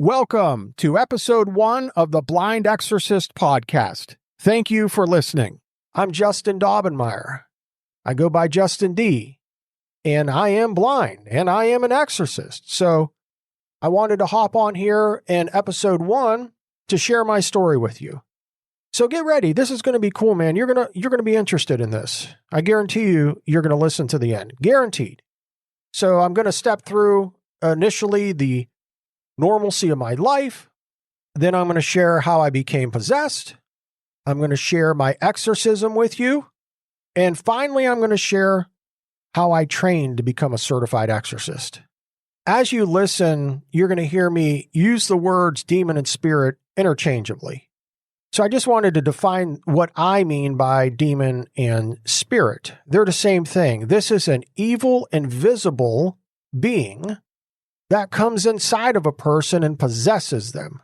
Welcome to episode 1 of the Blind Exorcist podcast. Thank you for listening. I'm Justin Daubenmire. I go by Justin D, and I am blind, and I am an exorcist. So I wanted to hop on here in episode 1 to share my story with you. So get ready. This is going to be cool, man. You're going to be interested in this. I guarantee you're going to listen to the end. Guaranteed. So I'm going to step through initially the normalcy of my life. Then I'm going to share how I became possessed. I'm going to share my exorcism with you. And finally, I'm going to share how I trained to become a certified exorcist. As you listen, you're going to hear me use the words demon and spirit interchangeably. So I just wanted to define what I mean by demon and spirit. They're the same thing. This is an evil, invisible being that comes inside of a person and possesses them.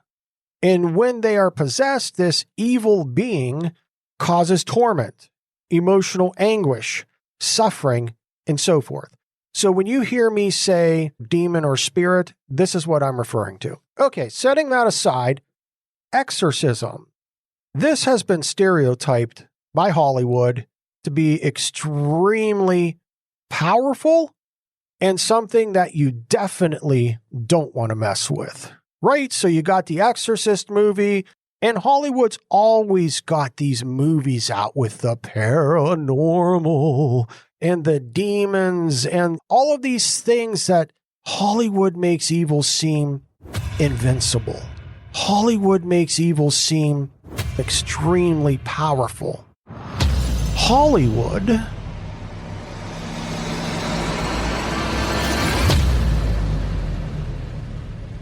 And when they are possessed, this evil being causes torment, emotional anguish, suffering, and so forth. So when you hear me say demon or spirit, this is what I'm referring to. Okay, setting that aside, exorcism. This has been stereotyped by Hollywood to be extremely powerful and something that you definitely don't want to mess with, right? So you got the Exorcist movie, and Hollywood's always got these movies out with the paranormal and the demons and all of these things that Hollywood makes evil seem invincible. Hollywood makes evil seem extremely powerful. Hollywood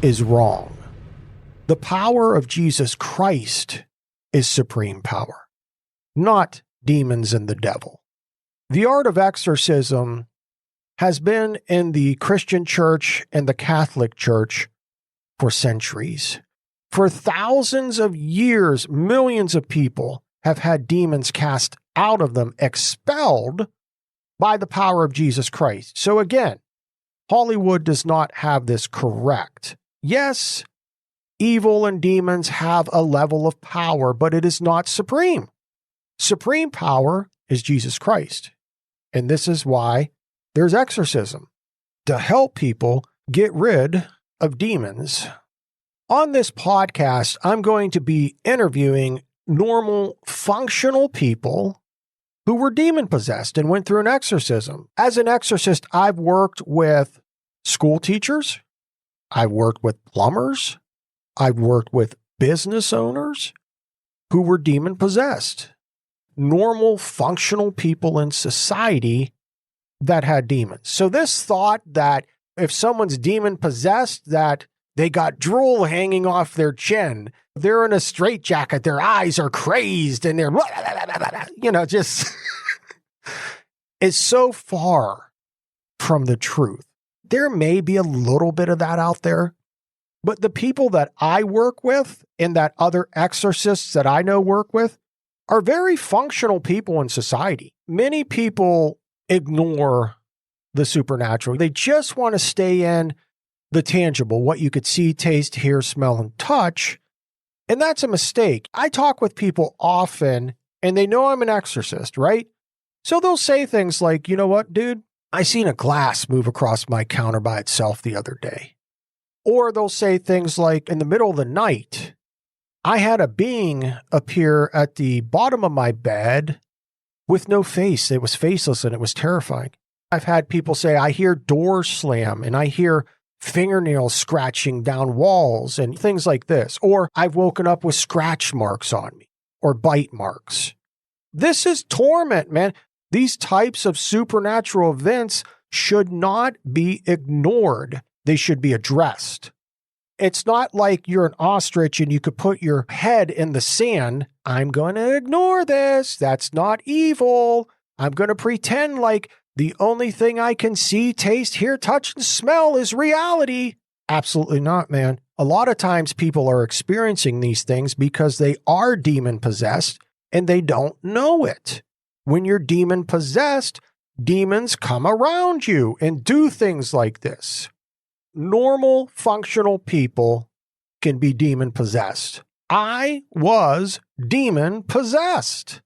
is wrong. The power of Jesus Christ is supreme power, not demons and the devil. The art of exorcism has been in the Christian church and the Catholic church for centuries. For thousands of years, millions of people have had demons cast out of them, expelled by the power of Jesus Christ. So again, Hollywood does not have this correct. Yes, evil and demons have a level of power, but it is not supreme. Supreme power is Jesus Christ. And this is why there's exorcism, to help people get rid of demons. On this podcast, I'm going to be interviewing normal, functional people who were demon-possessed and went through an exorcism. As an exorcist, I've worked with school teachers. I've worked with plumbers. I've worked with business owners who were demon-possessed. Normal, functional people in society that had demons. So this thought that if someone's demon-possessed, that they got drool hanging off their chin, they're in a straitjacket, their eyes are crazed, and they're, just is so far from the truth. There may be a little bit of that out there, but the people that I work with and that other exorcists that I know work with are very functional people in society. Many people ignore the supernatural. They just want to stay in the tangible, what you could see, taste, hear, smell, and touch. And that's a mistake. I talk with people often, and they know I'm an exorcist, right? So they'll say things like, you know what, dude? I seen a glass move across my counter by itself the other day. Or they'll say things like, in the middle of the night, I had a being appear at the bottom of my bed with no face. It was faceless and it was terrifying. I've had people say, I hear doors slam and I hear fingernails scratching down walls and things like this. Or I've woken up with scratch marks on me or bite marks. This is torment, man. These types of supernatural events should not be ignored. They should be addressed. It's not like you're an ostrich and you could put your head in the sand. I'm going to ignore this. That's not evil. I'm going to pretend like the only thing I can see, taste, hear, touch, and smell is reality. Absolutely not, man. A lot of times people are experiencing these things because they are demon-possessed and they don't know it. When you're demon-possessed, demons come around you and do things like this. Normal, functional people can be demon possessed. I was demon possessed.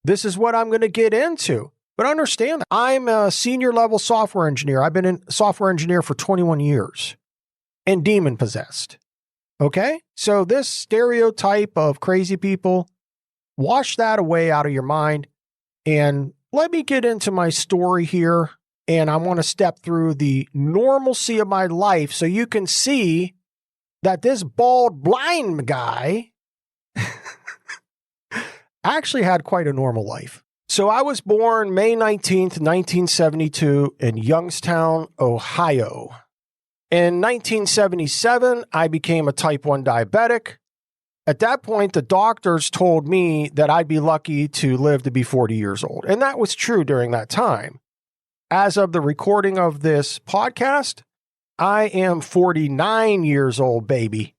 This is what I'm going to get into. But understand, I'm a senior level software engineer. I've been a software engineer for 21 years and demon possessed. Okay? So this stereotype of crazy people, wash that away out of your mind. And let me get into my story here. And I want to step through the normalcy of my life so you can see that this bald, blind guy actually had quite a normal life. So I was born May 19th, 1972 in Youngstown, Ohio. In 1977, I became a type 1 diabetic. At that point, the doctors told me that I'd be lucky to live to be 40 years old. And that was true during that time. As of the recording of this podcast, I am 49 years old, baby.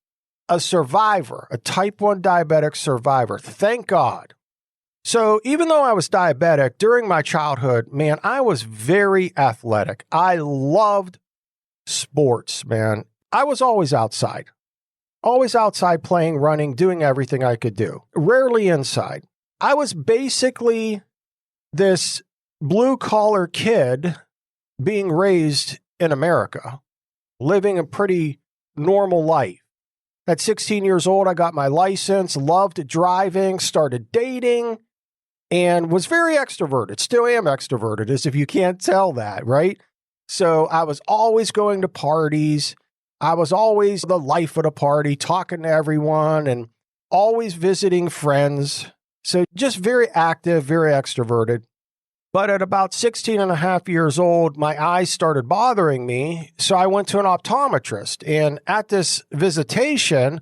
A survivor, a type 1 diabetic survivor. Thank God. So even though I was diabetic during my childhood, man, I was very athletic. I loved sports, man. I was always outside playing, running, doing everything I could do. Rarely inside. I was basically this blue-collar kid being raised in America, living a pretty normal life. At 16 years old, I got my license, loved driving, started dating, and was very extroverted. Still am extroverted, as if you can't tell that, right? So I was always going to parties. I was always the life of the party, talking to everyone and always visiting friends. So just very active, very extroverted. But at about 16 and a half years old, my eyes started bothering me. So I went to an optometrist. And at this visitation,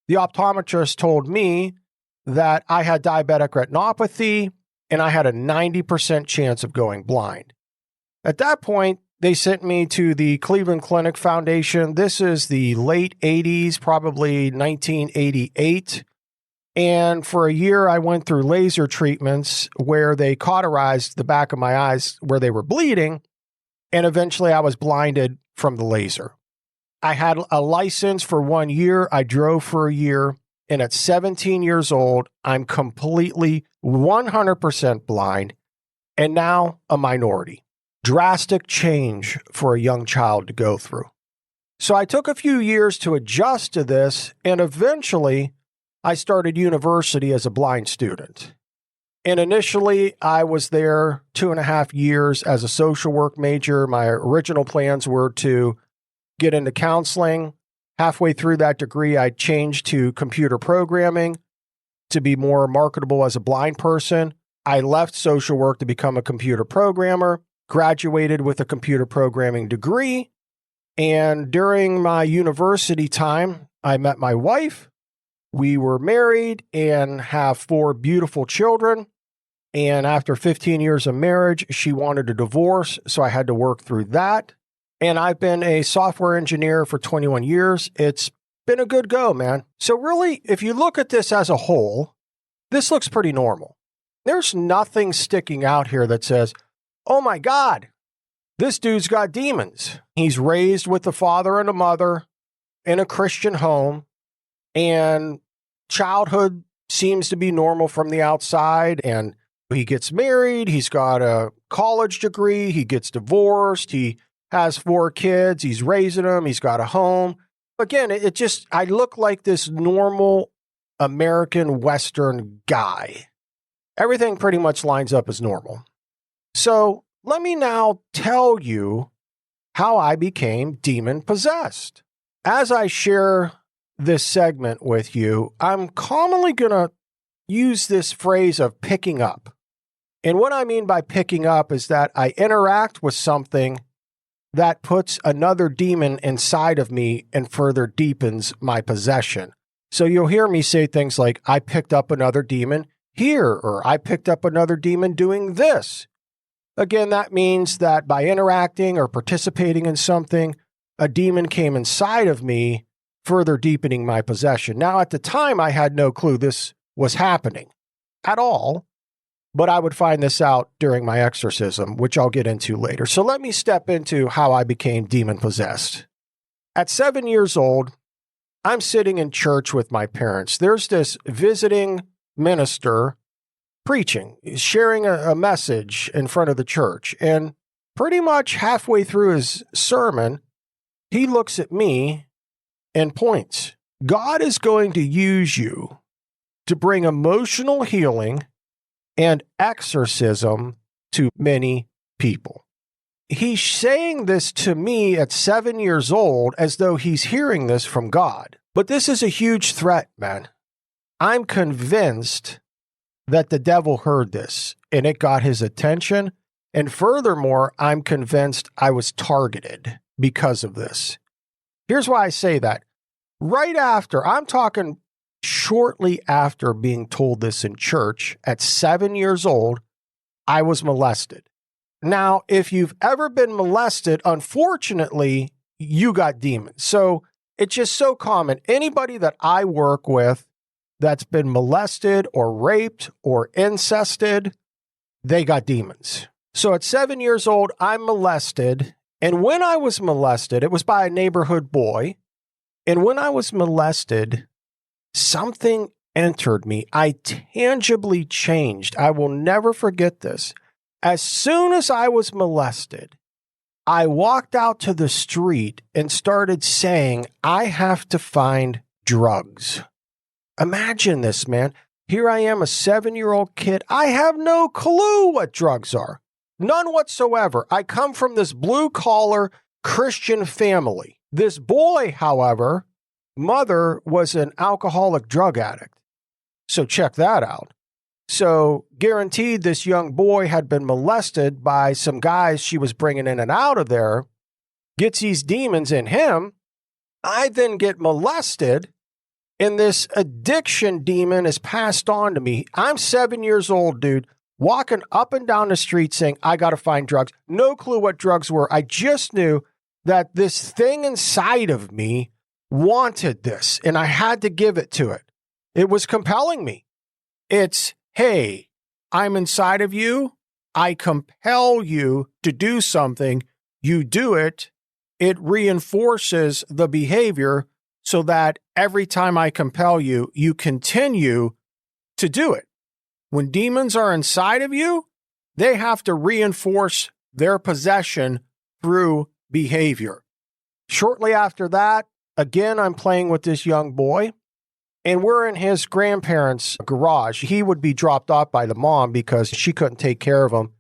the optometrist told me that I had diabetic retinopathy and I had a 90% chance of going blind. At that point, they sent me to the Cleveland Clinic Foundation. This is the late 80s, probably 1988. And for a year, I went through laser treatments where they cauterized the back of my eyes where they were bleeding. And eventually I was blinded from the laser. I had a license for 1 year. I drove for a year. And at 17 years old, I'm completely 100% blind and now a minority. Drastic change for a young child to go through. So I took a few years to adjust to this, and eventually I started university as a blind student. And initially I was there 2.5 years as a social work major. My original plans were to get into counseling. Halfway through that degree, I changed to computer programming to be more marketable as a blind person. I left social work to become a computer programmer, graduated with a computer programming degree. And during my university time, I met my wife. We were married and have 4 beautiful children. And after 15 years of marriage, she wanted a divorce, so I had to work through that. And I've been a software engineer for 21 years. It's been a good go, man. So really, if you look at this as a whole, this looks pretty normal. There's nothing sticking out here that says, oh my God, this dude's got demons. He's raised with a father and a mother in a Christian home, and childhood seems to be normal from the outside, and he gets married, he's got a college degree, he gets divorced, he has 4 kids, he's raising them, he's got a home. Again, I look like this normal American Western guy. Everything pretty much lines up as normal. So let me now tell you how I became demon possessed. As I share this segment with you, I'm commonly going to use this phrase of picking up. And what I mean by picking up is that I interact with something that puts another demon inside of me and further deepens my possession. So you'll hear me say things like, I picked up another demon here, or I picked up another demon doing this. Again, that means that by interacting or participating in something, a demon came inside of me, further deepening my possession. Now, at the time, I had no clue this was happening at all, but I would find this out during my exorcism, which I'll get into later. So let me step into how I became demon possessed. At 7 years old, I'm sitting in church with my parents. There's this visiting minister preaching, sharing a message in front of the church. And pretty much halfway through his sermon, he looks at me and points. God is going to use you to bring emotional healing and exorcism to many people. He's saying this to me at 7 years old as though he's hearing this from God. But this is a huge threat, man. I'm convinced that the devil heard this and it got his attention. And furthermore, I'm convinced I was targeted because of this. Here's why I say that. Right after, I'm talking shortly after being told this in church, at 7 years old, I was molested. Now, if you've ever been molested, unfortunately, you got demons. So it's just so common. Anybody that I work with that's been molested or raped or incested, they got demons. So at 7 years old, I'm molested. And when I was molested, it was by a neighborhood boy. And when I was molested, something entered me. I tangibly changed. I will never forget this. As soon as I was molested, I walked out to the street and started saying, I have to find drugs. Imagine this, man. Here I am, a 7-year-old kid. I have no clue what drugs are. None whatsoever. I come from this blue-collar Christian family. This boy, however, mother was an alcoholic drug addict. So check that out. So guaranteed this young boy had been molested by some guys she was bringing in and out of there, gets these demons in him. I then get molested, and this addiction demon is passed on to me. I'm 7 years old, dude, walking up and down the street saying, I got to find drugs. No clue what drugs were. I just knew that this thing inside of me wanted this, and I had to give it to it. It was compelling me. It's, hey, I'm inside of you. I compel you to do something. You do it. It reinforces the behavior so that every time I compel you, you continue to do it. When demons are inside of you, they have to reinforce their possession through behavior. Shortly after that, again, I'm playing with this young boy, and we're in his grandparents' garage. He would be dropped off by the mom because she couldn't take care of him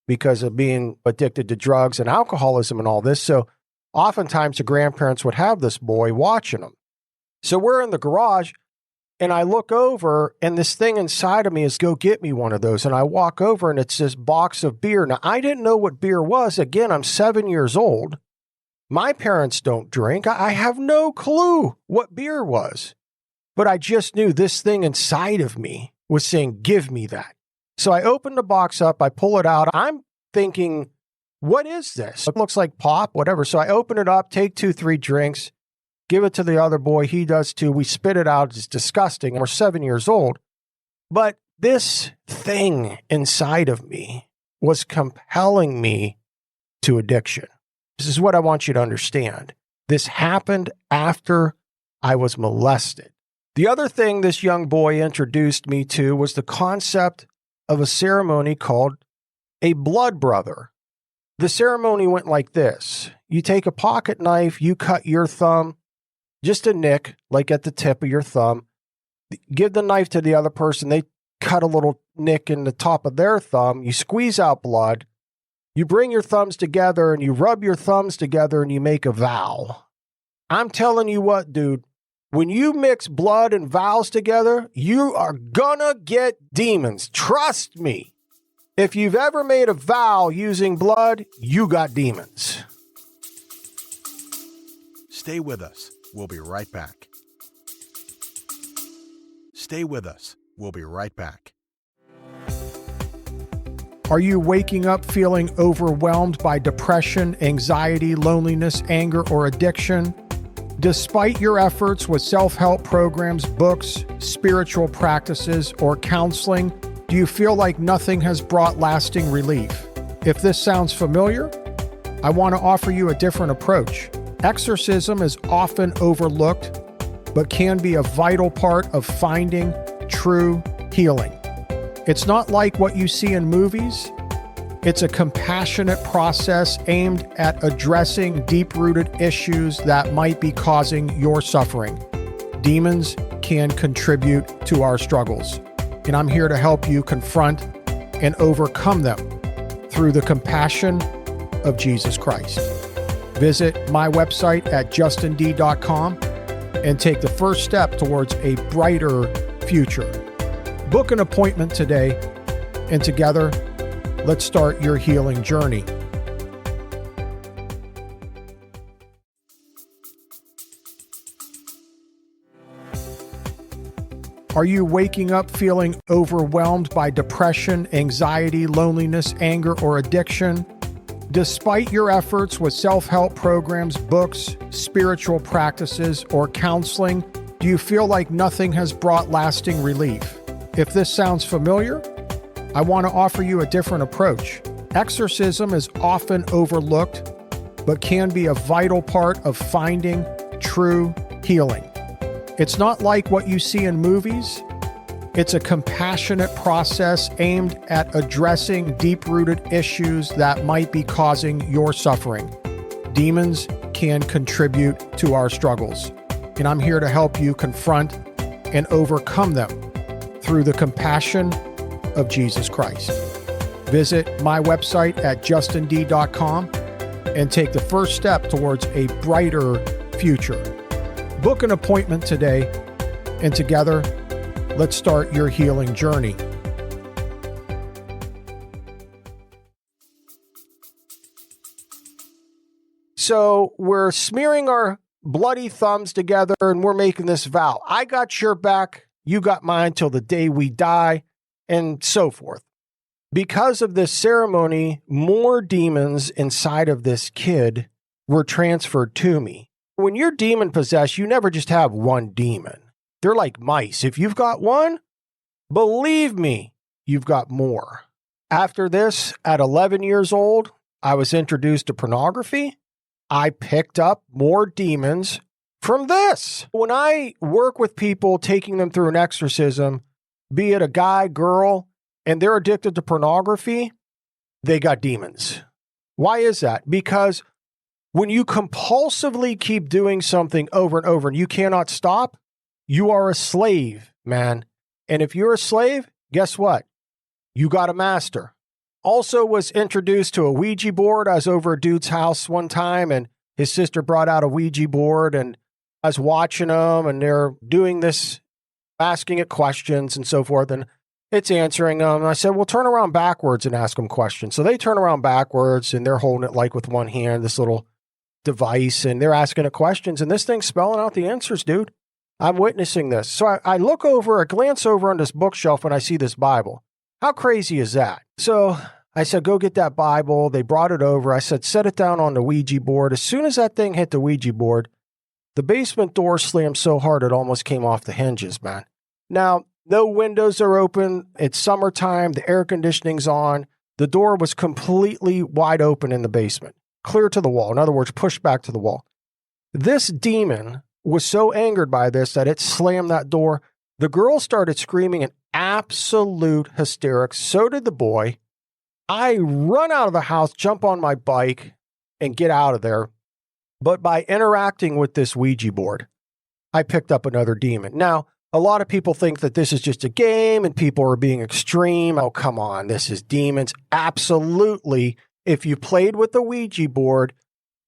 because of being addicted to drugs and alcoholism and all this. So oftentimes the grandparents would have this boy watching him. So we're in the garage, and I look over, and this thing inside of me is, go get me one of those. And I walk over, and it's this box of beer. Now, I didn't know what beer was. Again, I'm 7 years old. My parents don't drink. I have no clue what beer was. But I just knew this thing inside of me was saying, give me that. So I open the box up. I pull it out. I'm thinking, what is this? It looks like pop, whatever. So I open it up, take 2-3 drinks, give it to the other boy. He does too. We spit it out. It's disgusting. We're 7 years old. But this thing inside of me was compelling me to addiction. This is what I want you to understand. This happened after I was molested. The other thing this young boy introduced me to was the concept of a ceremony called a blood brother. The ceremony went like this. You take a pocket knife, you cut your thumb, just a nick, like at the tip of your thumb. Give the knife to the other person. They cut a little nick in the top of their thumb. You squeeze out blood. You bring your thumbs together and you rub your thumbs together and you make a vow. I'm telling you what, dude, when you mix blood and vows together, you are gonna get demons. Trust me. If you've ever made a vow using blood, you got demons. Stay with us. We'll be right back. Stay with us. We'll be right back. Are you waking up feeling overwhelmed by depression, anxiety, loneliness, anger, or addiction? Despite your efforts with self-help programs, books, spiritual practices, or counseling, do you feel like nothing has brought lasting relief? If this sounds familiar, I want to offer you a different approach. Exorcism is often overlooked, but can be a vital part of finding true healing. It's not like what you see in movies. It's a compassionate process aimed at addressing deep-rooted issues that might be causing your suffering. Demons can contribute to our struggles, and I'm here to help you confront and overcome them through the compassion of Jesus Christ. Visit my website at justind.com and take the first step towards a brighter future. Book an appointment today, and together, let's start your healing journey. Are you waking up feeling overwhelmed by depression, anxiety, loneliness, anger, or addiction? Despite your efforts with self-help programs, books, spiritual practices, or counseling, do you feel like nothing has brought lasting relief? If this sounds familiar, I want to offer you a different approach. Exorcism is often overlooked, but can be a vital part of finding true healing. It's not like what you see in movies. It's a compassionate process aimed at addressing deep-rooted issues that might be causing your suffering. Demons can contribute to our struggles, and I'm here to help you confront and overcome them through the compassion of Jesus Christ. Visit my website at justind.com and take the first step towards a brighter future. Book an appointment today, and together, let's start your healing journey. So we're smearing our bloody thumbs together and we're making this vow. I got your back, you got mine till the day we die, and so forth. Because of this ceremony, more demons inside of this kid were transferred to me. When you're demon possessed, you never just have one demon. They're like mice. If you've got one, believe me, you've got more. After this, at 11 years old, I was introduced to pornography. I picked up more demons from this. When I work with people taking them through an exorcism, be it a guy, girl, and they're addicted to pornography, they got demons. Why is that? Because when you compulsively keep doing something over and over and you cannot stop, you are a slave, man. And if you're a slave, guess what? You got a master. Also was introduced to a Ouija board. I was over a dude's house one time and his sister brought out a Ouija board and I was watching them and they're doing this, asking it questions and so forth. And it's answering them. And I said, well, turn around backwards and ask them questions. So they turn around backwards and they're holding it like with one hand, this little device, and they're asking it questions, and this thing's spelling out the answers, dude. I'm witnessing this. So I look over, I glance over on this bookshelf and I see this Bible. How crazy is that? So I said, go get that Bible. They brought it over. I said, set it down on the Ouija board. As soon as that thing hit the Ouija board, the basement door slammed so hard it almost came off the hinges, man. Now, no windows are open. It's summertime. The air conditioning's on. The door was completely wide open in the basement. Clear to the wall. In other words, pushed back to the wall. This demon was so angered by this that it slammed that door. The girl started screaming in absolute hysterics. So did the boy. I run out of the house, jump on my bike, and get out of there. But by interacting with this Ouija board, I picked up another demon. Now, a lot of people think that this is just a game and people are being extreme. Oh, come on. This is demons. Absolutely. If you played with the Ouija board,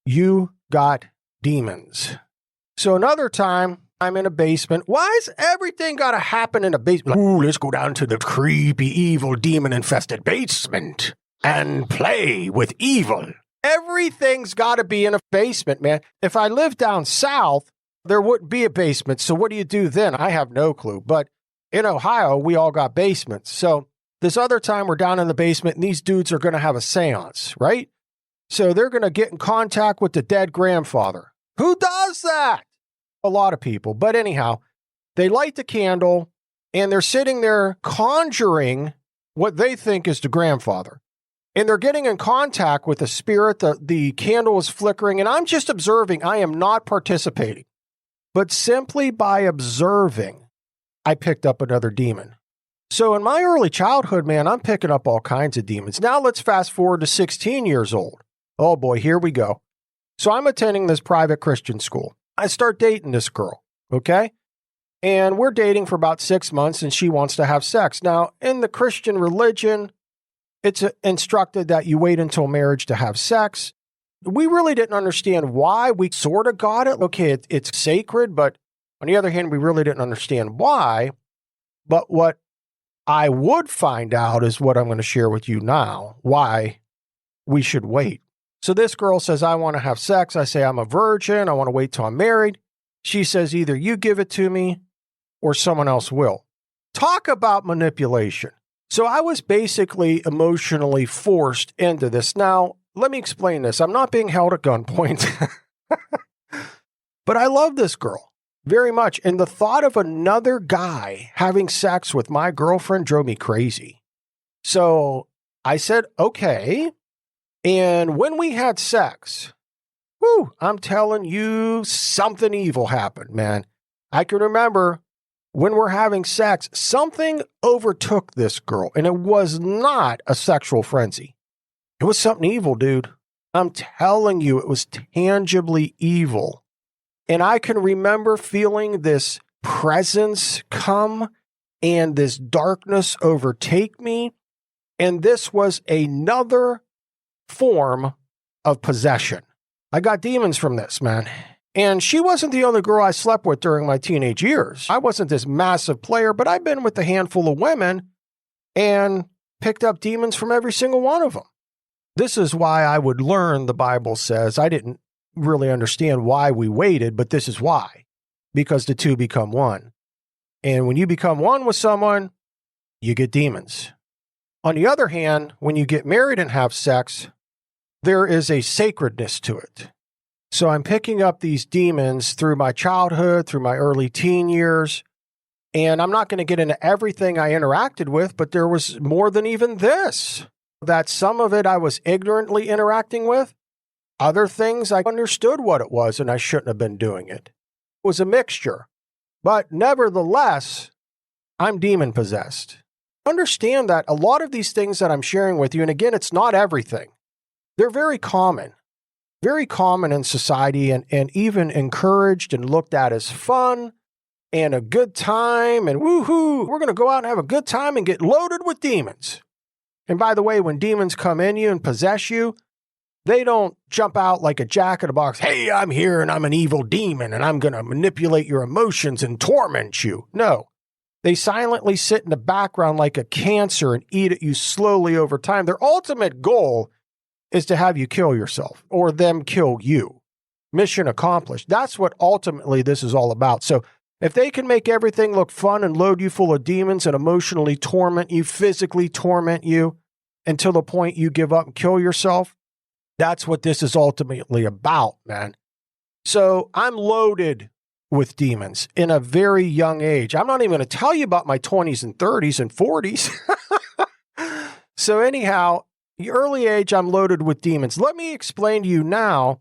you got demons. So another time, I'm in a basement. Why's everything got to happen in a basement? Ooh, let's go down to the creepy, evil, demon-infested basement and play with evil. Everything's got to be in a basement, man. If I lived down south, there wouldn't be a basement. So what do you do then? I have no clue. But in Ohio, we all got basements. So this other time we're down in the basement and these dudes are going to have a seance, right? So they're going to get in contact with the dead grandfather. Who does that? A lot of people. But anyhow, they light the candle and they're sitting there conjuring what they think is the grandfather. And they're getting in contact with the spirit. The candle is flickering and I'm just observing. I am not participating. but simply by observing, I picked up another demon. So in my early childhood, man, I'm picking up all kinds of demons. Now let's fast forward to 16 years old. Oh boy, here we go. So I'm attending this private Christian school. I start dating this girl, okay? And we're dating for about 6 months and she wants to have sex. Now, in the Christian religion, it's instructed that you wait until marriage to have sex. We really didn't understand why. We sort of got it. Okay, it's sacred, but on the other hand, we really didn't understand why. But what I would find out is what I'm going to share with you now, why we should wait. So this girl says, I want to have sex. I say, I'm a virgin. I want to wait till I'm married. She says, either you give it to me or someone else will. Talk about manipulation. So I was basically emotionally forced into this. Now, let me explain this. I'm not being held at gunpoint, but I love this girl very much. And the thought of another guy having sex with my girlfriend drove me crazy. So I said, okay. And when we had sex, I'm telling you, something evil happened, man. I can remember when we're having sex, something overtook this girl, and it was not a sexual frenzy. It was something evil, dude. I'm telling you, it was tangibly evil. And I can remember feeling this presence come and this darkness overtake me. And this was another form of possession. I got demons from this, man. And she wasn't the only girl I slept with during my teenage years. I wasn't this massive player, but I've been with a handful of women and picked up demons from every single one of them. This is why I would learn, the Bible says. I didn't really understand why we waited, but this is why. Because the two become one. And when you become one with someone, you get demons. On the other hand, when you get married and have sex, there is a sacredness to it. So I'm picking up these demons through my childhood, through my early teen years, and I'm not going to get into everything I interacted with, but there was more than even this. That some of it I was ignorantly interacting with. Other things I understood what it was and I shouldn't have been doing it. It was a mixture. But nevertheless, I'm demon possessed. Understand that a lot of these things that I'm sharing with you, and again, it's not everything. They're very common in society and even encouraged and looked at as fun and a good time and woohoo, we're going to go out and have a good time and get loaded with demons. And by the way, when demons come in you and possess you, they don't jump out like a jack in a box. Hey, I'm here and I'm an evil demon and I'm going to manipulate your emotions and torment you. No, they silently sit in the background like a cancer and eat at you slowly over time. Their ultimate goal is to have you kill yourself or them kill you. Mission accomplished. That's what ultimately this is all about. So if they can make everything look fun and load you full of demons and emotionally torment you, physically torment you until the point you give up and kill yourself, that's what this is ultimately about, man. So I'm loaded with demons in a very young age. I'm not even going to tell you about my 20s and 30s and 40s. So anyhow, the early age, I'm loaded with demons. Let me explain to you now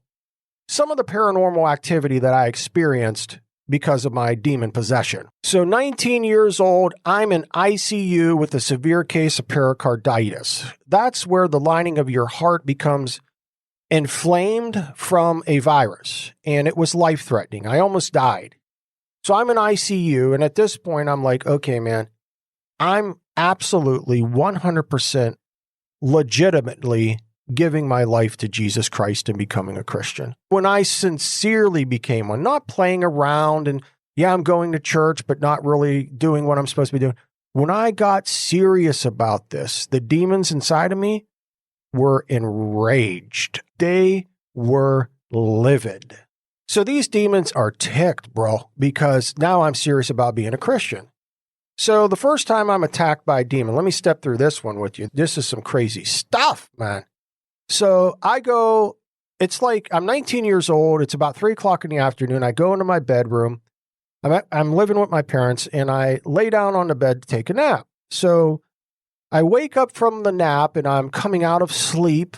some of the paranormal activity that I experienced because of my demon possession. So 19 years old, I'm in ICU with a severe case of pericarditis. That's where the lining of your heart becomes inflamed from a virus, and it was life-threatening. I almost died. So I'm in ICU, and at this point, I'm like, okay, man, I'm absolutely 100% legitimately giving my life to Jesus Christ and becoming a Christian. When I sincerely became one, not playing around and, yeah, I'm going to church, but not really doing what I'm supposed to be doing. When I got serious about this, the demons inside of me were enraged. They were livid. So these demons are ticked, bro, because now I'm serious about being a Christian. So the first time I'm attacked by a demon, let me step through this one with you. This is some crazy stuff, man. So I go, it's like I'm 19 years old. It's about 3:00 in the afternoon. I go into my bedroom. I'm living with my parents, and I lay down on the bed to take a nap. So I wake up from the nap and I'm coming out of sleep,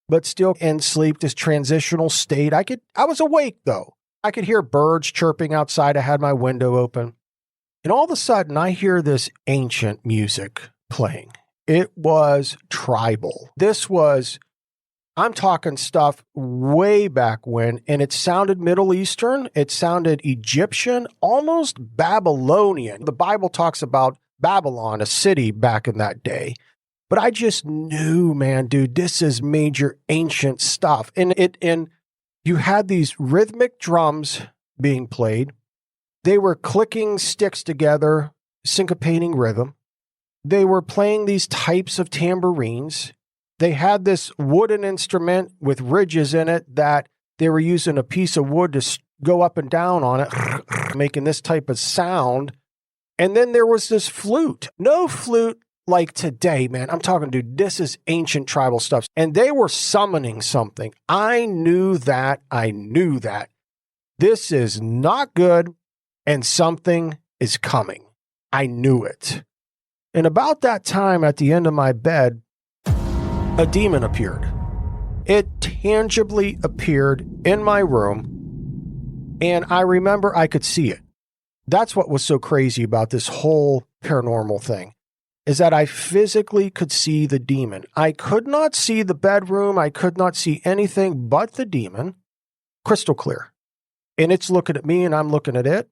but still in sleep, this transitional state. I was awake though. I could hear birds chirping outside. I had my window open. And all of a sudden, I hear this ancient music playing. It was tribal. I'm talking stuff way back when, and it sounded Middle Eastern. It sounded Egyptian, almost Babylonian. The Bible talks about Babylon, a city back in that day. But I just knew, man, dude, this is major ancient stuff. And you had these rhythmic drums being played. They were clicking sticks together, syncopating rhythm. They were playing these types of tambourines. They had this wooden instrument with ridges in it that they were using a piece of wood to go up and down on it, making this type of sound. And then there was this flute. No flute like today, man. I'm talking, dude, this is ancient tribal stuff. And they were summoning something. I knew that. This is not good, and something is coming. I knew it. And about that time, at the end of my bed, a demon appeared. It tangibly appeared in my room, and I remember I could see it. That's what was so crazy about this whole paranormal thing, is that I physically could see the demon. I could not see the bedroom. I could not see anything but the demon, crystal clear. And it's looking at me, and I'm looking at it,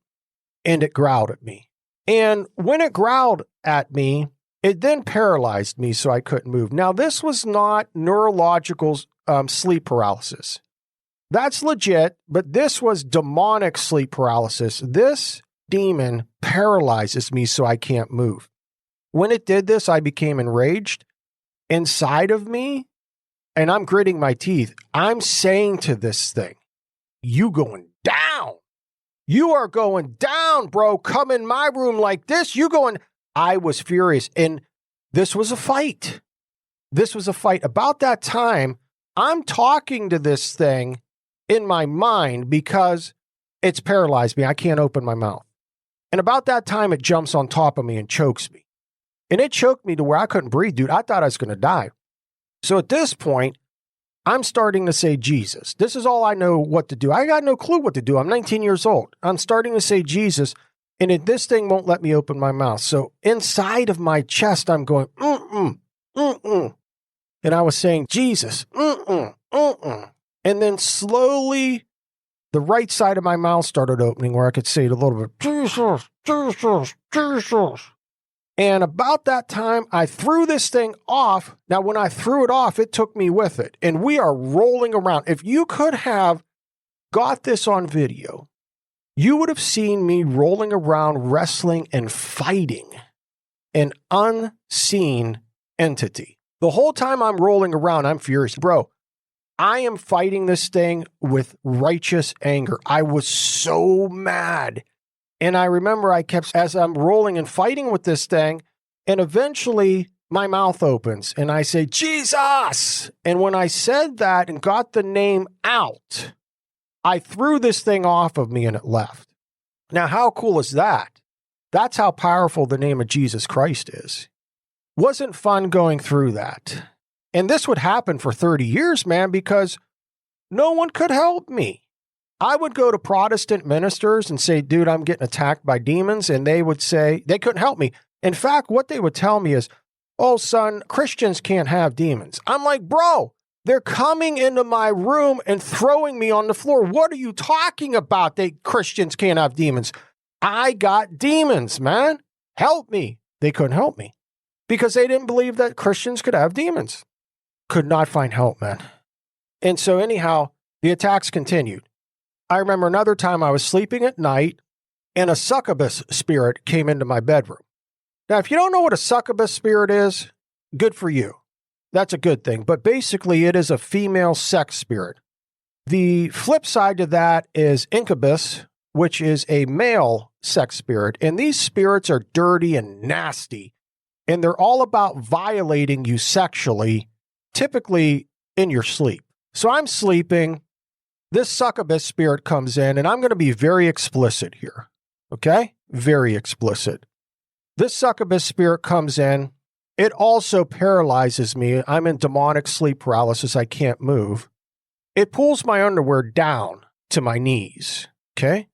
and it growled at me. And when it growled at me, it then paralyzed me so I couldn't move. Now, this was not neurological sleep paralysis. That's legit, but this was demonic sleep paralysis. This demon paralyzes me so I can't move. When it did this, I became enraged. Inside of me, and I'm gritting my teeth, I'm saying to this thing, you going down. You are going down, bro. Come in my room like this. You going. I was furious. And this was a fight. About that time, I'm talking to this thing in my mind because it's paralyzed me. I can't open my mouth. And about that time, it jumps on top of me and chokes me. And it choked me to where I couldn't breathe, dude. I thought I was going to die. So at this point, I'm starting to say Jesus. This is all I know what to do. I got no clue what to do. I'm 19 years old. I'm starting to say Jesus, and this thing won't let me open my mouth. So inside of my chest, I'm going, And I was saying, Jesus, And then slowly, the right side of my mouth started opening where I could say it a little bit, Jesus, Jesus, Jesus. And about that time, I threw this thing off. Now, when I threw it off, it took me with it. And we are rolling around. If you could have got this on video, you would have seen me rolling around, wrestling and fighting an unseen entity. The whole time I'm rolling around, I'm furious. Bro, I am fighting this thing with righteous anger. I was so mad. And I remember as I'm rolling and fighting with this thing, and eventually my mouth opens and I say, Jesus! And when I said that and got the name out, I threw this thing off of me and it left. Now, how cool is that? That's how powerful the name of Jesus Christ is. Wasn't fun going through that. And this would happen for 30 years, man, because no one could help me. I would go to Protestant ministers and say, dude, I'm getting attacked by demons. And they would say they couldn't help me. In fact, what they would tell me is, oh, son, Christians can't have demons. I'm like, bro, they're coming into my room and throwing me on the floor. What are you talking about? Christians can't have demons. I got demons, man. Help me. They couldn't help me because they didn't believe that Christians could have demons. Could not find help, man. And so anyhow, the attacks continued. I remember another time I was sleeping at night and a succubus spirit came into my bedroom. Now, if you don't know what a succubus spirit is, good for you. That's a good thing. But basically, it is a female sex spirit. The flip side to that is incubus, which is a male sex spirit. And these spirits are dirty and nasty. And they're all about violating you sexually, typically in your sleep. So I'm sleeping. This succubus spirit comes in, and I'm going to be very explicit here, okay? Very explicit. This succubus spirit comes in. It also paralyzes me. I'm in demonic sleep paralysis. I can't move. It pulls my underwear down to my knees. Okay.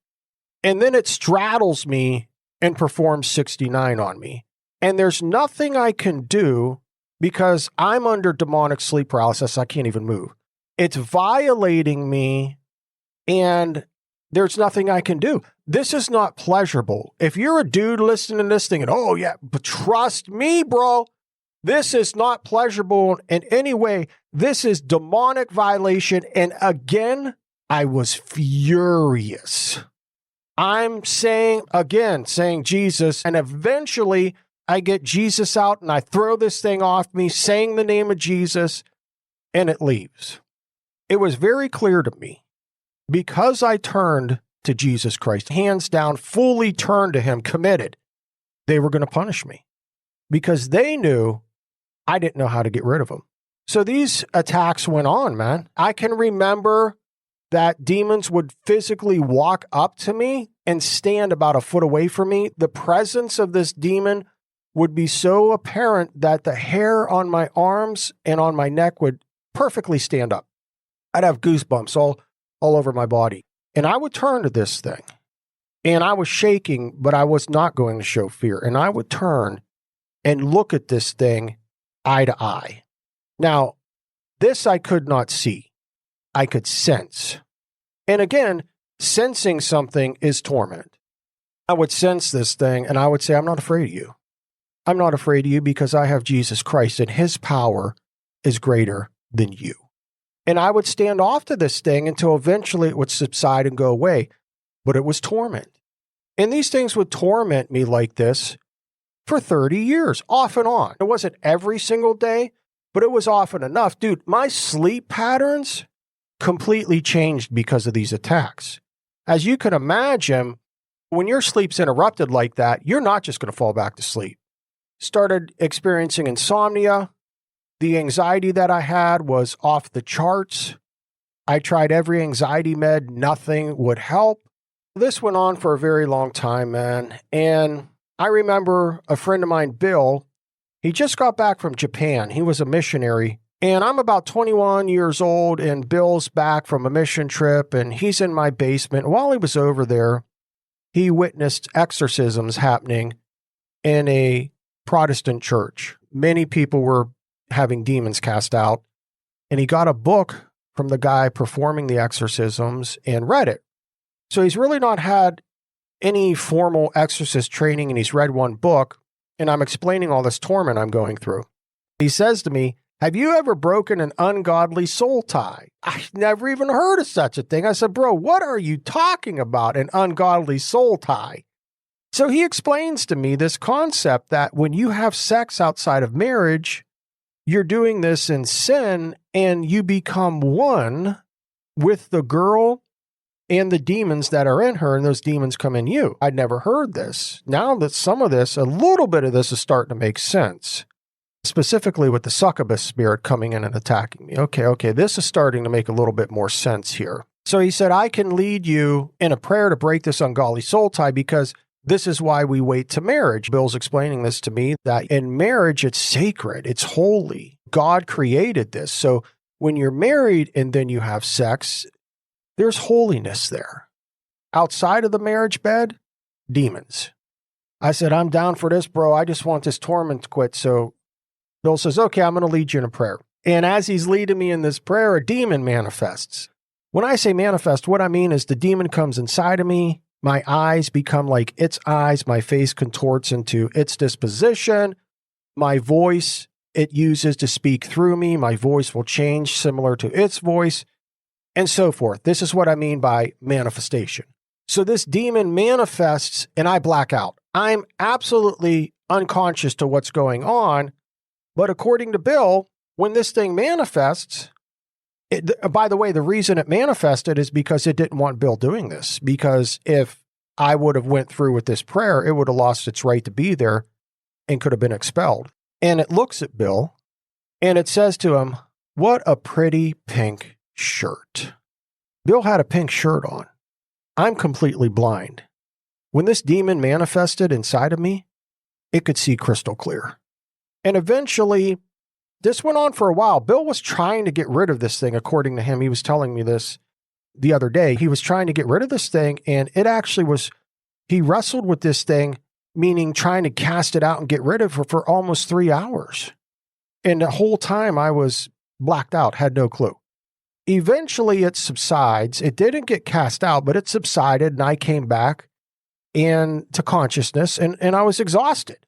And then it straddles me and performs 69 on me. And there's nothing I can do because I'm under demonic sleep paralysis. I can't even move. It's violating me and there's nothing I can do. This is not pleasurable. If you're a dude listening to this thing and, oh yeah, but trust me, bro, this is not pleasurable in any way. This is demonic violation. And again, I was furious. I'm saying Jesus, and eventually I get Jesus out and I throw this thing off me, saying the name of Jesus, and it leaves. It was very clear to me, because I turned to Jesus Christ, hands down, fully turned to him, committed, they were going to punish me because they knew I didn't know how to get rid of them. So these attacks went on, man. I can remember that demons would physically walk up to me and stand about a foot away from me. The presence of this demon would be so apparent that the hair on my arms and on my neck would perfectly stand up. I'd have goosebumps all over my body. And I would turn to this thing. And I was shaking, but I was not going to show fear. And I would turn and look at this thing eye to eye. Now, this I could not see. I could sense. And again, sensing something is torment. I would sense this thing and I would say, I'm not afraid of you. I'm not afraid of you because I have Jesus Christ and his power is greater than you. And I would stand off to this thing until eventually it would subside and go away. But it was torment. And these things would torment me like this for 30 years, off and on. It wasn't every single day, but it was often enough. Dude, my sleep patterns completely changed because of these attacks. As you can imagine, when your sleep's interrupted like that, you're not just going to fall back to sleep. Started experiencing insomnia. The anxiety that I had was off the charts. I tried every anxiety med. Nothing would help. This went on for a very long time, man. And I remember a friend of mine, Bill, he just got back from Japan. He was a missionary. And I'm about 21 years old, and Bill's back from a mission trip, and he's in my basement. While he was over there, he witnessed exorcisms happening in a Protestant church. Many people were having demons cast out, and he got a book from the guy performing the exorcisms and read it. So he's really not had any formal exorcist training, and he's read one book, and I'm explaining all this torment I'm going through. He says to me, have you ever broken an ungodly soul tie? I never even heard of such a thing. I said, bro, what are you talking about, an ungodly soul tie? So he explains to me this concept that when you have sex outside of marriage, you're doing this in sin and you become one with the girl and the demons that are in her, and those demons come in you. I'd never heard this. Now that some of this, a little bit of this is starting to make sense. Specifically with the succubus spirit coming in and attacking me. Okay, this is starting to make a little bit more sense here. So he said, I can lead you in a prayer to break this ungodly soul tie because this is why we wait to marriage. Bill's explaining this to me, that in marriage, it's sacred, it's holy. God created this. So when you're married and then you have sex, there's holiness there. Outside of the marriage bed, demons. I said, I'm down for this, bro. I just want this torment to quit. So Bill says, okay, I'm going to lead you in a prayer. And as he's leading me in this prayer, a demon manifests. When I say manifest, what I mean is the demon comes inside of me. My eyes become like its eyes. My face contorts into its disposition. My voice it uses to speak through me. My voice will change similar to its voice, and so forth. This is what I mean by manifestation. So this demon manifests and I black out. I'm absolutely unconscious to what's going on. But according to Bill, when this thing manifests, by the way, the reason it manifested is because it didn't want Bill doing this. Because if I would have went through with this prayer, it would have lost its right to be there and could have been expelled. And it looks at Bill and it says to him, what a pretty pink shirt. Bill had a pink shirt on. I'm completely blind. When this demon manifested inside of me, it could see crystal clear. And eventually, this went on for a while. Bill was trying to get rid of this thing, according to him. He was telling me this. the other day. He was trying to get rid of this thing, and it actually was, he wrestled with this thing, meaning trying to cast it out and get rid of it for almost 3 hours. And the whole time I was blacked out, had no clue. Eventually it subsides. It didn't get cast out, but it subsided, and I came back to consciousness, and I was exhausted.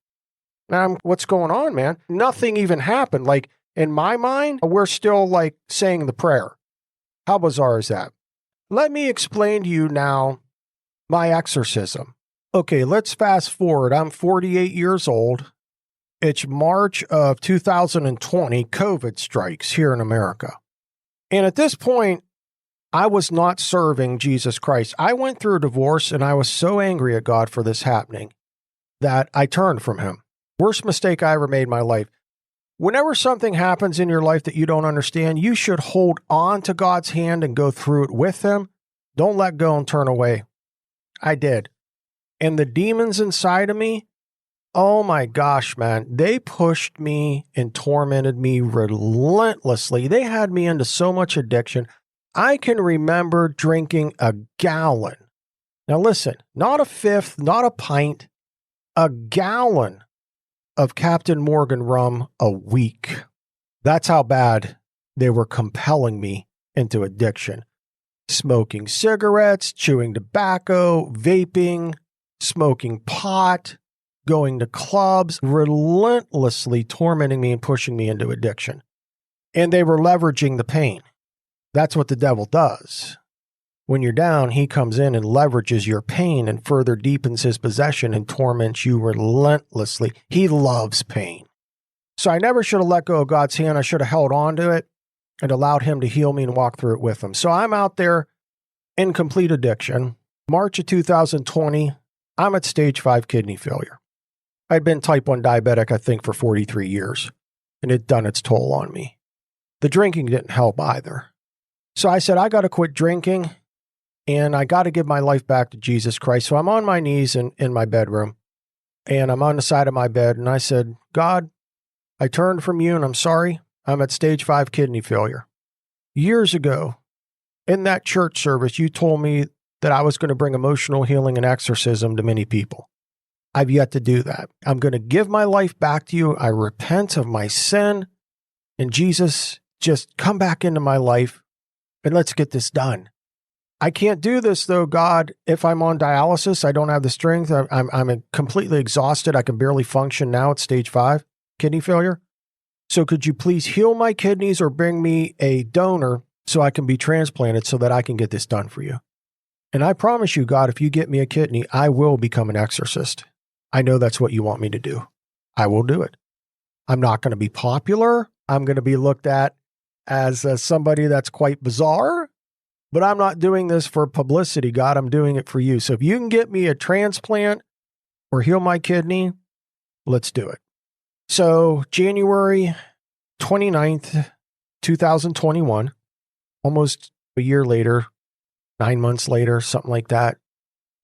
What's going on, man? Nothing even happened. Like, in my mind, we're still like saying the prayer. How bizarre is that? Let me explain to you now my exorcism. Okay, let's fast forward. I'm 48 years old. It's March of 2020. COVID strikes here in America. And at this point, I was not serving Jesus Christ. I went through a divorce, and I was so angry at God for this happening that I turned from him. Worst mistake I ever made in my life. Whenever something happens in your life that you don't understand, you should hold on to God's hand and go through it with him. Don't let go and turn away. I did. And the demons inside of me, oh my gosh, man, they pushed me and tormented me relentlessly. They had me into so much addiction. I can remember drinking a gallon. Now listen, not a fifth, not a pint, a gallon of Captain Morgan rum a week. That's how bad they were compelling me into addiction. Smoking cigarettes, chewing tobacco, vaping, smoking pot, going to clubs, relentlessly tormenting me and pushing me into addiction. And they were leveraging the pain. That's what the devil does. When you're down, he comes in and leverages your pain and further deepens his possession and torments you relentlessly. He loves pain. So I never should have let go of God's hand. I should have held on to it and allowed him to heal me and walk through it with him. So I'm out there in complete addiction. March of 2020, I'm at stage 5 kidney failure. I'd been type 1 diabetic, I think, for 43 years, and it'd done its toll on me. The drinking didn't help either. So I said, I got to quit drinking, and I got to give my life back to Jesus Christ. So I'm on my knees in my bedroom, and I'm on the side of my bed, and I said, God, I turned from you, and I'm sorry. I'm at stage 5 kidney failure. Years ago, in that church service, you told me that I was going to bring emotional healing and exorcism to many people. I've yet to do that. I'm going to give my life back to you. I repent of my sin, and Jesus, just come back into my life, and let's get this done. I can't do this, though, God. If I'm on dialysis, I don't have the strength. I'm completely exhausted. I can barely function now at stage 5 kidney failure. So could you please heal my kidneys or bring me a donor so I can be transplanted so that I can get this done for you? And I promise you, God, if you get me a kidney, I will become an exorcist. I know that's what you want me to do. I will do it. I'm not going to be popular. I'm going to be looked at as somebody that's quite bizarre. But I'm not doing this for publicity, God. I'm doing it for you. So if you can get me a transplant or heal my kidney, let's do it. So January 29th, 2021, almost a year later, 9 months later, something like that.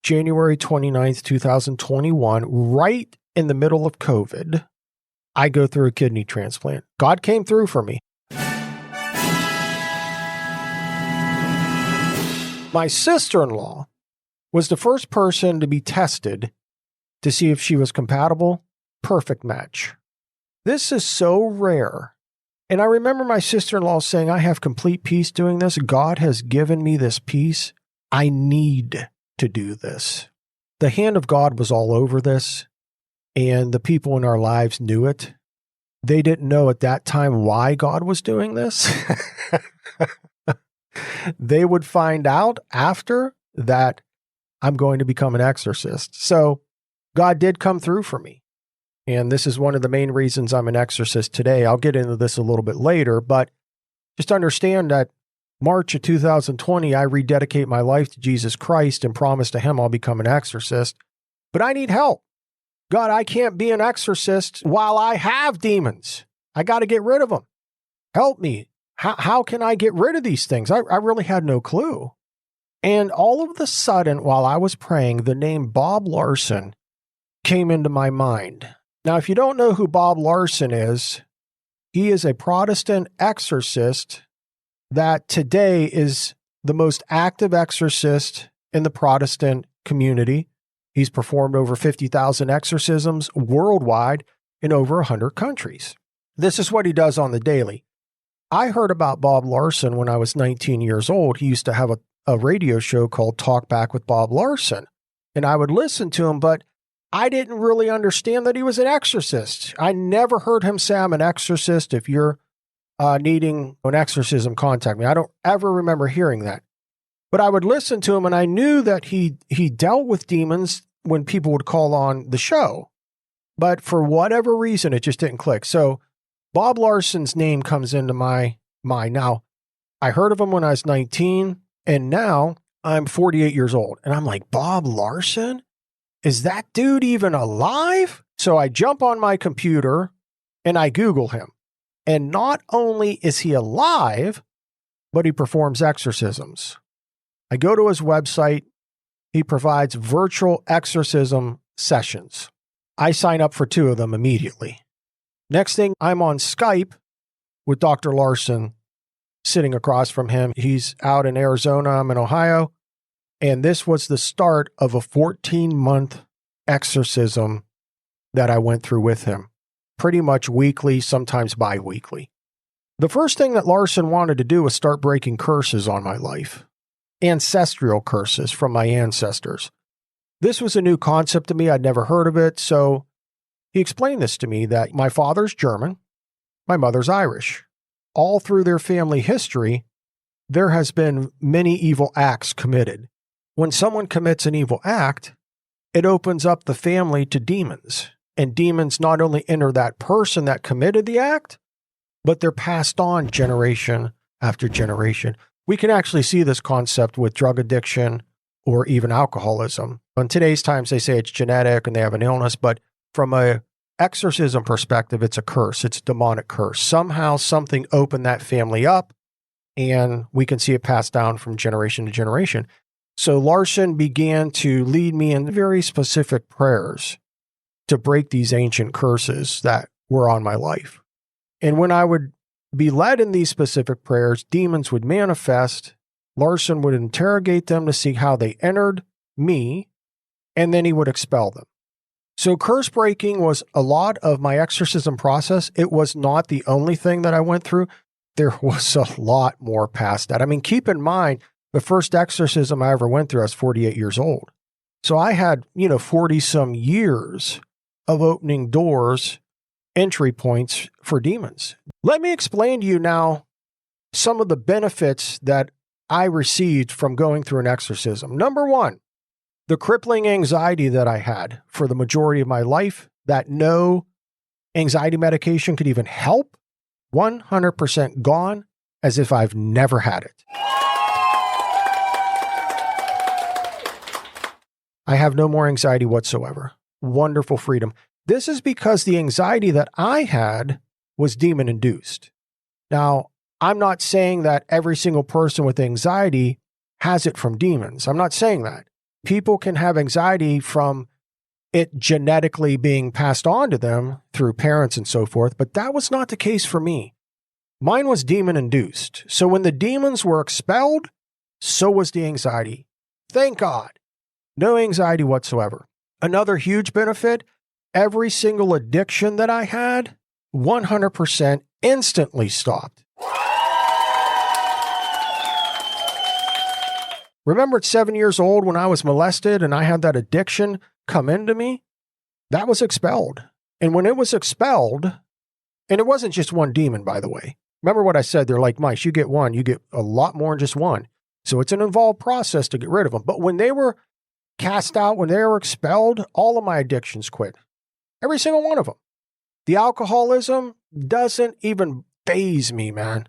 January 29th, 2021, right in the middle of COVID, I go through a kidney transplant. God came through for me. My sister-in-law was the first person to be tested to see if she was compatible. Perfect match. This is so rare. And I remember my sister-in-law saying, I have complete peace doing this. God has given me this peace. I need to do this. The hand of God was all over this, and the people in our lives knew it. They didn't know at that time why God was doing this. They would find out after that I'm going to become an exorcist. So God did come through for me. And this is one of the main reasons I'm an exorcist today. I'll get into this a little bit later, but just understand that March of 2020, I rededicate my life to Jesus Christ and promise to him I'll become an exorcist. But I need help. God, I can't be an exorcist while I have demons. I got to get rid of them. Help me. How can I get rid of these things? I really had no clue. And all of a sudden, while I was praying, the name Bob Larson came into my mind. Now, if you don't know who Bob Larson is, he is a Protestant exorcist that today is the most active exorcist in the Protestant community. He's performed over 50,000 exorcisms worldwide in over 100 countries. This is what he does on the daily. I heard about Bob Larson when I was 19 years old. He used to have a radio show called Talk Back with Bob Larson, and I would listen to him, but I didn't really understand that he was an exorcist. I never heard him say, I'm an exorcist. If you're needing an exorcism, contact me. I don't ever remember hearing that. But I would listen to him, and I knew that he dealt with demons when people would call on the show. But for whatever reason, it just didn't click. So Bob Larson's name comes into my mind. Now, I heard of him when I was 19, and now I'm 48 years old. And I'm like, Bob Larson? Is that dude even alive? So I jump on my computer and I Google him. And not only is he alive, but he performs exorcisms. I go to his website. He provides virtual exorcism sessions. I sign up for 2 of them immediately. Next thing, I'm on Skype with Dr. Larson sitting across from him. He's out in Arizona. I'm in Ohio. And this was the start of a 14-month exorcism that I went through with him. Pretty much weekly, sometimes bi-weekly. The first thing that Larson wanted to do was start breaking curses on my life. Ancestral curses from my ancestors. This was a new concept to me. I'd never heard of it. So he explained this to me, that my father's German, my mother's Irish. All through their family history, there has been many evil acts committed. When someone commits an evil act, it opens up the family to demons. And demons not only enter that person that committed the act, but they're passed on generation after generation. We can actually see this concept with drug addiction or even alcoholism. In today's times, they say it's genetic and they have an illness, but from a exorcism perspective, it's a curse. It's a demonic curse. Somehow something opened that family up, and we can see it passed down from generation to generation. So Larson began to lead me in very specific prayers to break these ancient curses that were on my life. And when I would be led in these specific prayers, demons would manifest. Larson would interrogate them to see how they entered me, and then he would expel them. So curse breaking was a lot of my exorcism process. It was not the only thing that I went through. There was a lot more past that. I mean, keep in mind, the first exorcism I ever went through, I was 48 years old. So I had, 40 some years of opening doors, entry points for demons. Let me explain to you now some of the benefits that I received from going through an exorcism. Number 1, the crippling anxiety that I had for the majority of my life, that no anxiety medication could even help, 100% gone, as if I've never had it. I have no more anxiety whatsoever. Wonderful freedom. This is because the anxiety that I had was demon-induced. Now, I'm not saying that every single person with anxiety has it from demons. I'm not saying that. People can have anxiety from it genetically being passed on to them through parents and so forth, but that was not the case for me. Mine was demon-induced. So when the demons were expelled, so was the anxiety. Thank God. No anxiety whatsoever. Another huge benefit, every single addiction that I had, 100% instantly stopped. Remember at 7 years old when I was molested and I had that addiction come into me? That was expelled. And when it was expelled, and it wasn't just one demon, by the way. Remember what I said, they're like mice. You get one, you get a lot more than just one. So it's an involved process to get rid of them. But when they were cast out, when they were expelled, all of my addictions quit. Every single one of them. The alcoholism doesn't even faze me, man.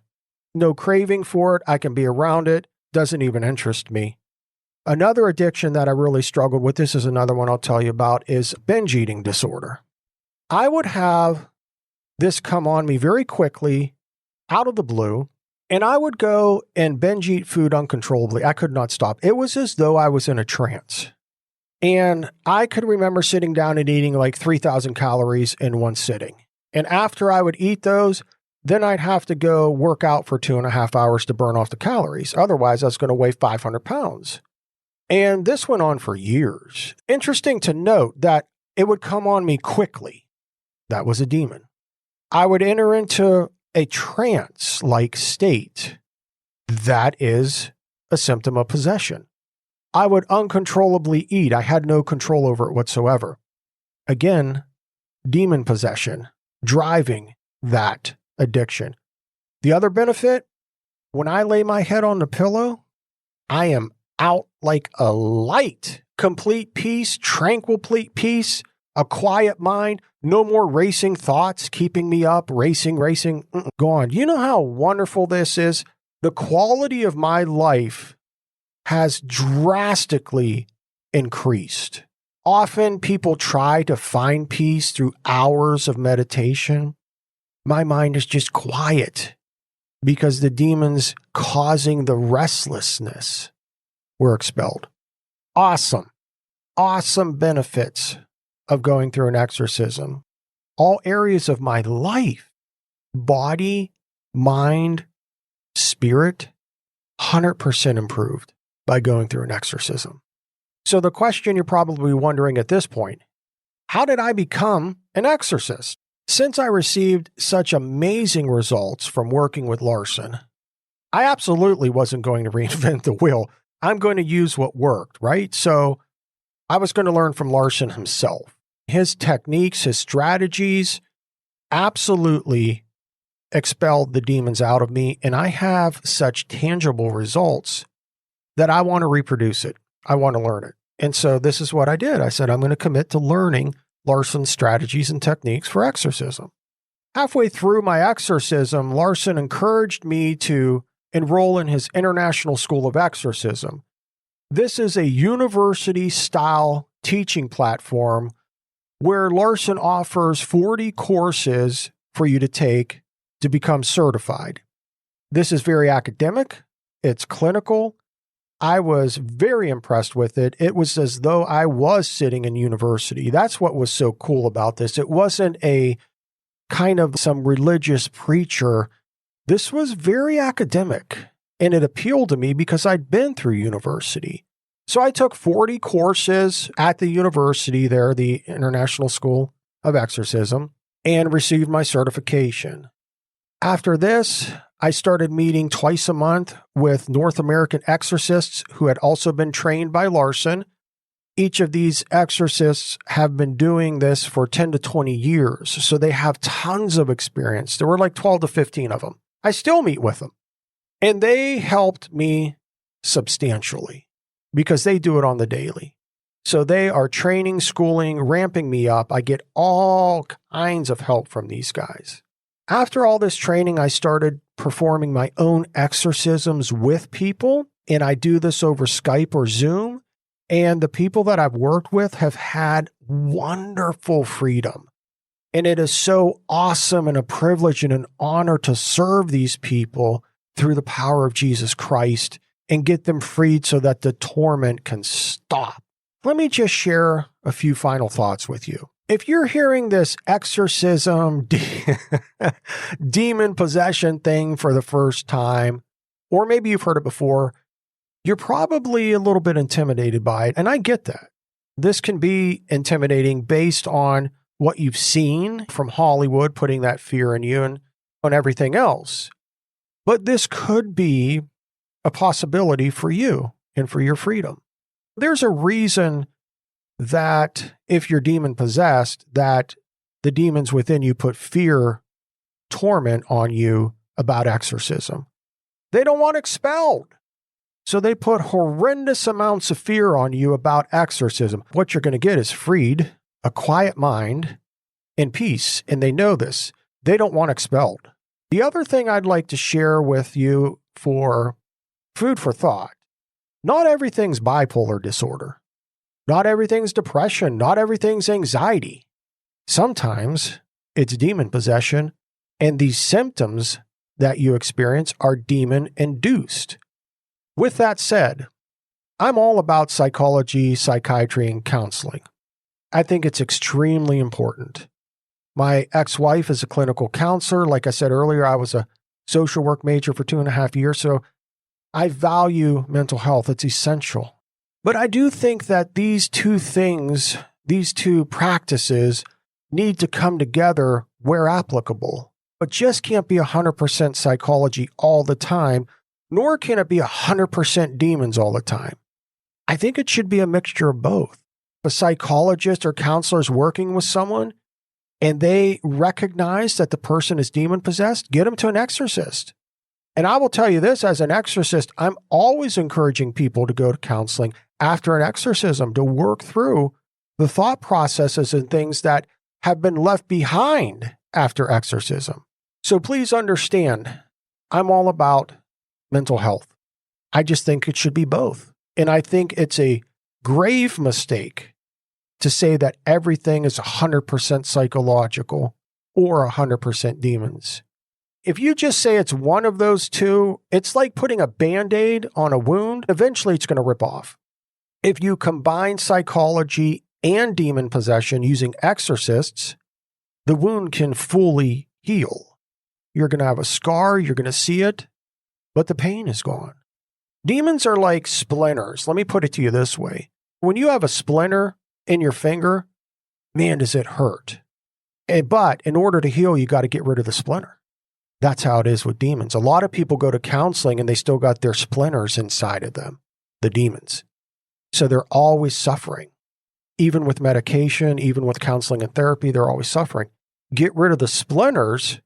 No craving for it. I can be around it. Doesn't even interest me. Another addiction that I really struggled with, this is another one I'll tell you about, is binge eating disorder. I would have this come on me very quickly, out of the blue, and I would go and binge eat food uncontrollably. I could not stop. It was as though I was in a trance. And I could remember sitting down and eating like 3,000 calories in one sitting. And after I would eat those, then I'd have to go work out for 2.5 hours to burn off the calories. Otherwise, I was going to weigh 500 pounds. And this went on for years. Interesting to note that it would come on me quickly. That was a demon. I would enter into a trance-like state. That is a symptom of possession. I would uncontrollably eat. I had no control over it whatsoever. Again, demon possession, driving that addiction. The other benefit, when I lay my head on the pillow, I am out like a light. Complete peace, tranquil peace, a quiet mind, no more racing thoughts keeping me up, racing, gone. You know how wonderful this is? The quality of my life has drastically increased. Often people try to find peace through hours of meditation. My mind is just quiet because the demons causing the restlessness were expelled. Awesome benefits of going through an exorcism. All areas of my life, body, mind, spirit, 100% improved by going through an exorcism. So the question you're probably wondering at this point, how did I become an exorcist? Since I received such amazing results from working with Larson, I absolutely wasn't going to reinvent the wheel. I'm going to use what worked, right? So I was going to learn from Larson himself. His techniques, his strategies absolutely expelled the demons out of me, and I have such tangible results that I want to reproduce it. I want to learn it. And so this is what I did. I said, I'm going to commit to learning Larson's strategies and techniques for exorcism. Halfway through my exorcism, Larson encouraged me to enroll in his International School of Exorcism. This is a university-style teaching platform where Larson offers 40 courses for you to take to become certified. This is very academic. It's clinical. I was very impressed with it. It was as though I was sitting in university. That's what was so cool about this. It wasn't a kind of some religious preacher. This was very academic, and it appealed to me because I'd been through university. So I took 40 courses at the university there, the International School of Exorcism, and received my certification. After this, I started meeting twice a month with North American exorcists who had also been trained by Larson. Each of these exorcists have been doing this for 10 to 20 years, so they have tons of experience. There were like 12 to 15 of them. I still meet with them, and they helped me substantially because they do it on the daily. So they are training, schooling, ramping me up. I get all kinds of help from these guys. After all this training, I started performing my own exorcisms with people, and I do this over Skype or Zoom. And the people that I've worked with have had wonderful freedom. And it is so awesome and a privilege and an honor to serve these people through the power of Jesus Christ and get them freed so that the torment can stop. Let me just share a few final thoughts with you. If you're hearing this exorcism, demon possession thing for the first time, or maybe you've heard it before, you're probably a little bit intimidated by it. And I get that. This can be intimidating based on what you've seen from Hollywood, putting that fear in you and on everything else. But this could be a possibility for you and for your freedom. There's a reason that if you're demon possessed, that the demons within you put fear, torment on you about exorcism. They don't want expelled. So they put horrendous amounts of fear on you about exorcism. What you're going to get is freed, a quiet mind, and peace. And they know this. They don't want expelled. The other thing I'd like to share with you for food for thought, not everything's bipolar disorder. Not everything's depression. Not everything's anxiety. Sometimes it's demon possession, and these symptoms that you experience are demon-induced. With that said, I'm all about psychology, psychiatry, and counseling. I think it's extremely important. My ex-wife is a clinical counselor. Like I said earlier, I was a social work major for 2.5 years. So I value mental health. It's essential. But I do think that these two things, these two practices need to come together where applicable, but just can't be 100% psychology all the time, nor can it be 100% demons all the time. I think it should be a mixture of both. A psychologist or counselor is working with someone and they recognize that the person is demon possessed, get them to an exorcist. And I will tell you this, as an exorcist, I'm always encouraging people to go to counseling after an exorcism to work through the thought processes and things that have been left behind after exorcism. So please understand, I'm all about mental health. I just think it should be both. And I think it's a grave mistake to say that everything is 100% psychological or 100% demons. If you just say it's one of those two, it's like putting a Band-Aid on a wound. Eventually, it's going to rip off. If you combine psychology and demon possession using exorcists, the wound can fully heal. You're going to have a scar, you're going to see it, but the pain is gone. Demons are like splinters. Let me put it to you this way. When you have a splinter in your finger, man, does it hurt. But in order to heal, you got to get rid of the splinter. That's how it is with demons. A lot of people go to counseling and they still got their splinters inside of them, the demons. So they're always suffering. Even with medication, even with counseling and therapy, they're always suffering. Get rid of the splinters,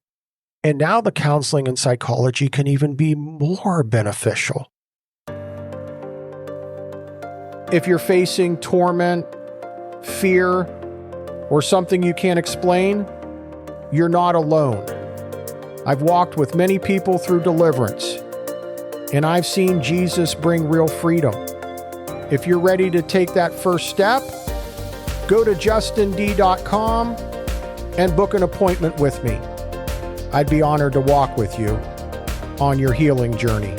and now the counseling and psychology can even be more beneficial. If you're facing torment, fear, or something you can't explain, you're not alone. I've walked with many people through deliverance, and I've seen Jesus bring real freedom. If you're ready to take that first step, go to justind.com and book an appointment with me. I'd be honored to walk with you on your healing journey.